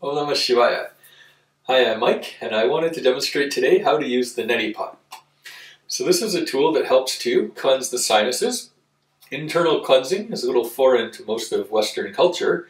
Om Namah Shivaya. Hi, I'm Mike, and I wanted to demonstrate today how to use the Neti Pot. So this is a tool that helps to cleanse the sinuses. Internal cleansing is a little foreign to most of Western culture,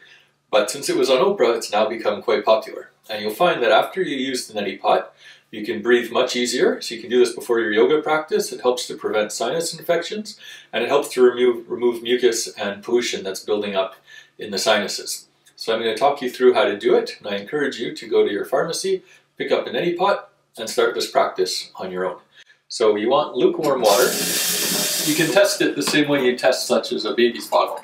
but since it was on Oprah, it's now become quite popular. And you'll find that after you use the Neti Pot, you can breathe much easier. So you can do this before your yoga practice. It helps to prevent sinus infections, and it helps to remove mucus and pollution that's building up in the sinuses. So I'm going to talk you through how to do it, and I encourage you to go to your pharmacy, pick up a Neti Pot, and start this practice on your own. So you want lukewarm water. You can test it the same way you test such as a baby's bottle.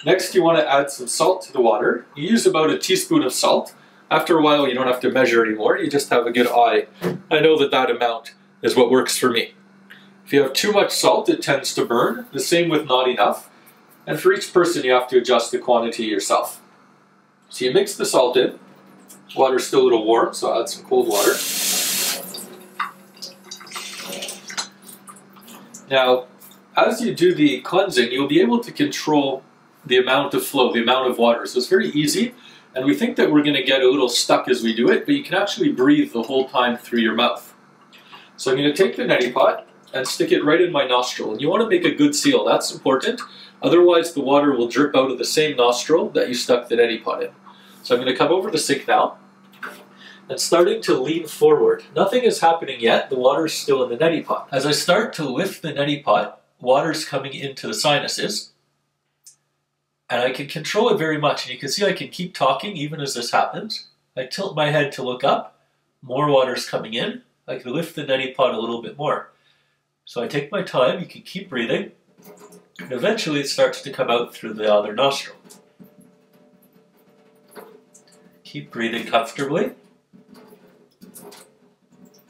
Next, you want to add some salt to the water. You use about a teaspoon of salt. After a while, you don't have to measure anymore. You just have a good eye. I know that that amount is what works for me. If you have too much salt, it tends to burn. The same with not enough. And for each person, you have to adjust the quantity yourself. So you mix the salt in. Water's still a little warm, so I'll add some cold water. Now, as you do the cleansing, you'll be able to control the amount of flow, the amount of water. So it's very easy, and we think that we're going to get a little stuck as we do it, but you can actually breathe the whole time through your mouth. So I'm going to take the Neti Pot and stick it right in my nostril. And you want to make a good seal, that's important. Otherwise, the water will drip out of the same nostril that you stuck the Neti Pot in. So I'm going to come over the sink now and starting to lean forward. Nothing is happening yet, the water is still in the Neti Pot. As I start to lift the Neti Pot, water's coming into the sinuses, and I can control it very much. And you can see I can keep talking even as this happens. I tilt my head to look up, more water's coming in. I can lift the Neti Pot a little bit more. So I take my time, you can keep breathing, and eventually it starts to come out through the other nostril. Keep breathing comfortably.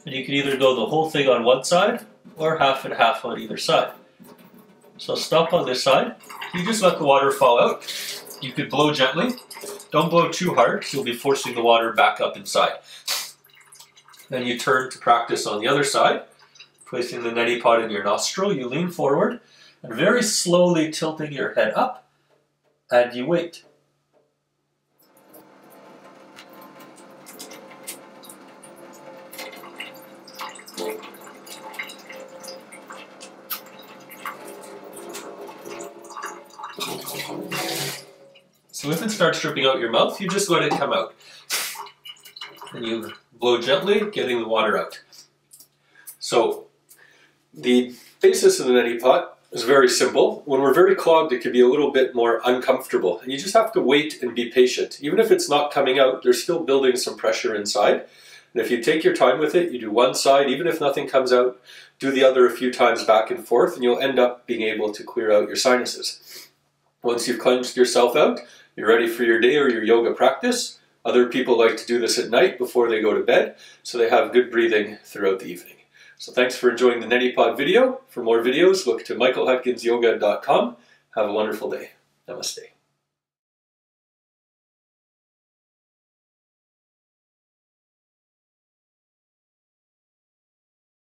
And you can either go the whole thing on one side or half and half on either side. So stop on this side. You just let the water fall out. You could blow gently. Don't blow too hard because you'll be forcing the water back up inside. Then you turn to practice on the other side. Placing the Neti Pot in your nostril, you lean forward and very slowly tilting your head up, and you wait. So if it starts dripping out your mouth, you just let it come out. And you blow gently, getting the water out. So the basis of the Neti Pot is very simple. When we're very clogged, it can be a little bit more uncomfortable. And you just have to wait and be patient. Even if it's not coming out, there's still building some pressure inside. And if you take your time with it, you do one side, even if nothing comes out, do the other a few times back and forth, and you'll end up being able to clear out your sinuses. Once you've cleansed yourself out, you're ready for your day or your yoga practice. Other people like to do this at night before they go to bed, so they have good breathing throughout the evening. So thanks for enjoying the Neti Pot video. For more videos, look to michaelhutkinsyoga.com. Have a wonderful day. Namaste.